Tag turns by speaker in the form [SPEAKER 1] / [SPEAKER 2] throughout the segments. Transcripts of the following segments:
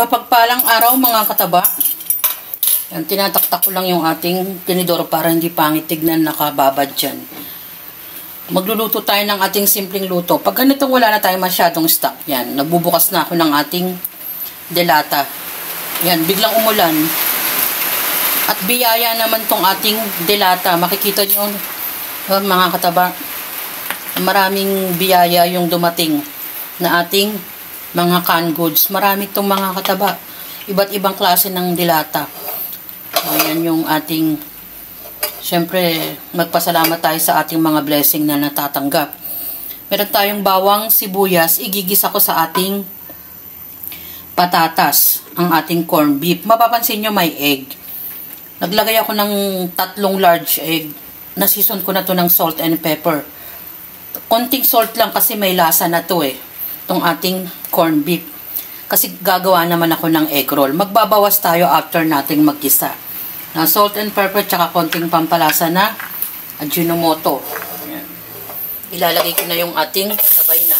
[SPEAKER 1] Mapagpalang araw mga kataba. Yan, tinataktak ko lang yung ating tinidor para hindi pangit tignan nakababad dyan. Magluluto tayo ng ating simpleng luto. Pag ganito wala na tayo masyadong stock. Yan, nagbubukas na ako ng ating delata. Yan, biglang umulan. At biyaya naman tong ating delata. Makikita nyo mga kataba. Maraming biyaya yung dumating na ating mga canned goods. Marami itong mga kataba. Iba't ibang klase ng dilata. Ayan yung ating, syempre, magpasalamat tayo sa ating mga blessing na natatanggap. Meron tayong bawang, sibuyas. Igigisa ko sa ating patatas. Ang ating corned beef. Mapapansin nyo may egg. Naglagay ako ng 3 large egg. Nasison ko na to ng salt and pepper. Konting salt lang kasi may lasa na to itong ating corned beef. Kasi gagawa naman ako ng egg roll. Magbabawas tayo after nating maggisa. Na salt and pepper tsaka konting pampalasa na Ajinomoto. Ayan. Ilalagay ko na yung ating sabay na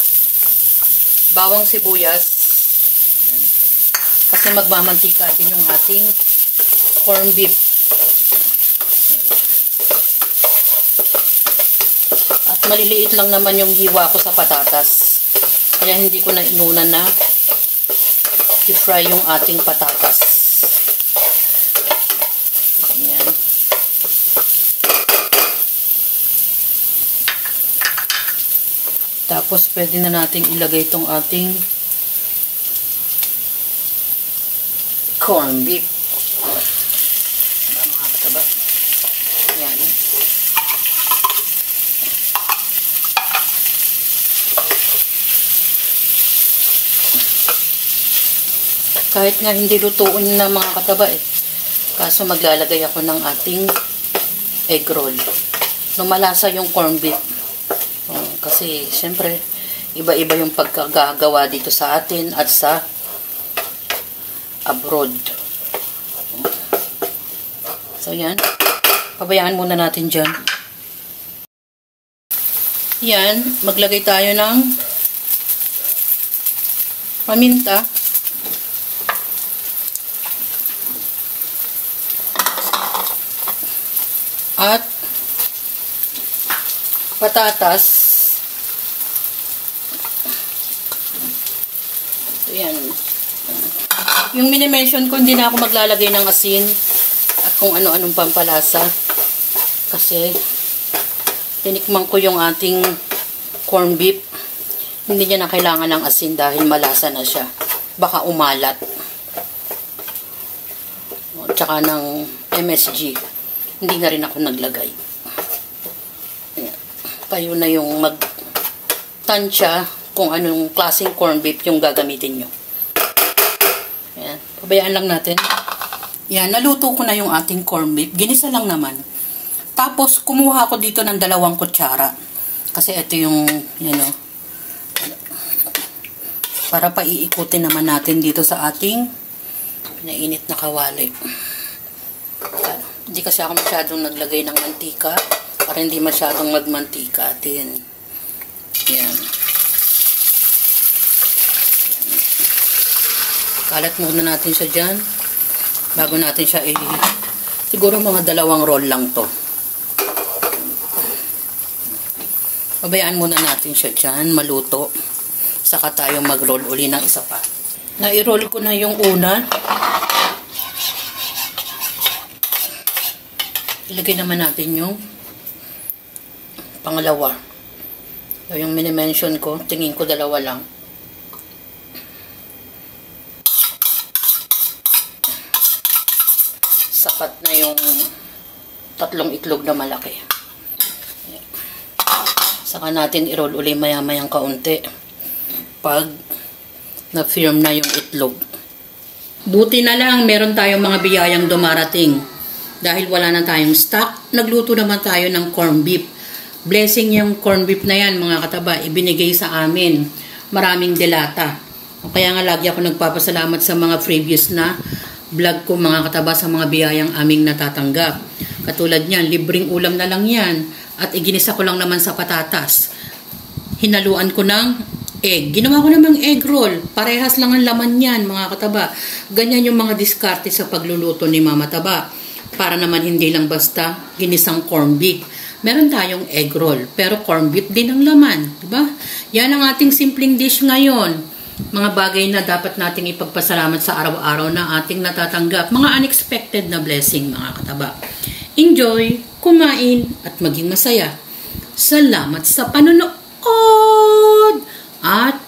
[SPEAKER 1] bawang sibuyas. Ayan. Kasi magmamantika din yung ating corned beef. At maliliit lang naman yung hiwa ko sa patatas. Kaya hindi ko na inuna na i-fry yung ating patatas. Ayan. Tapos pwede na nating ilagay itong ating corned beef. Mga kataba. Ayan. Kahit nga hindi lutuin na mga kataba kaso maglalagay ako ng ating egg roll. Lumalasa yung corned beef. Kasi syempre iba-iba yung pagkagagawa dito sa atin at sa abroad. So yan. Pabayaan muna natin dyan. Yan. Maglagay tayo ng paminta. At patatas. So, yan. Yung mini-mention ko, hindi na ako maglalagay ng asin at kung ano-anong pampalasa. Kasi, tinikman ko yung ating corned beef. Hindi niya na kailangan ng asin dahil malasa na siya. Baka umalat. Tsaka ng MSG. Hindi na rin ako naglagay. Ayan. Kayo na yung mag-tansya kung anong klaseng corned beef yung gagamitin nyo. Ayan. Pabayaan lang natin. Yan. Naluto ko na yung ating corned beef. Ginisa lang naman. Tapos, kumuha ako dito ng 2 kutsara. Kasi ito yung, para paiikutin naman natin dito sa ating pinainit na kawali. Hindi kasi ako masyadong naglagay ng mantika para hindi masyadong magmantika din. Yan. Yan. Kalat muna natin siya dyan bago natin siya siguro mga 2 roll lang to. Pabayaan muna natin siya dyan maluto. Saka tayo mag-roll uli ng isa pa. Na-i-roll ko na yung una. Ilagay naman natin yung pangalawa. So, yung mini-mention ko, tingin ko 2 lang. Sapat na yung 3 itlog na malaki. Saka natin i-roll uli maya-mayang kaunti pag na-firm na yung itlog. Buti na lang meron tayong mga biyayang dumarating. Dahil wala na tayong stock, nagluto naman tayo ng corned beef. Blessing yung corned beef na yan, mga kataba, ibinigay sa amin. Maraming delata. Kaya nga lagi ako nagpapasalamat sa mga previous na vlog ko, mga kataba, sa mga biyayang aming natatanggap. Katulad niyan, libreng ulam na lang yan. At iginisa ko lang naman sa patatas. Hinaluan ko ng egg. Ginawa ko namang egg roll. Parehas lang ang laman yan, mga kataba. Ganyan yung mga diskarte sa pagluluto ni Mama Taba. Para naman hindi lang basta ginisang corned beef. Meron tayong egg roll, pero corned beef din ang laman. Diba? Yan ang ating simpleng dish ngayon. Mga bagay na dapat nating ipagpasalamat sa araw-araw na ating natatanggap. Mga unexpected na blessing, mga kataba. Enjoy, kumain, at maging masaya. Salamat sa panonood! At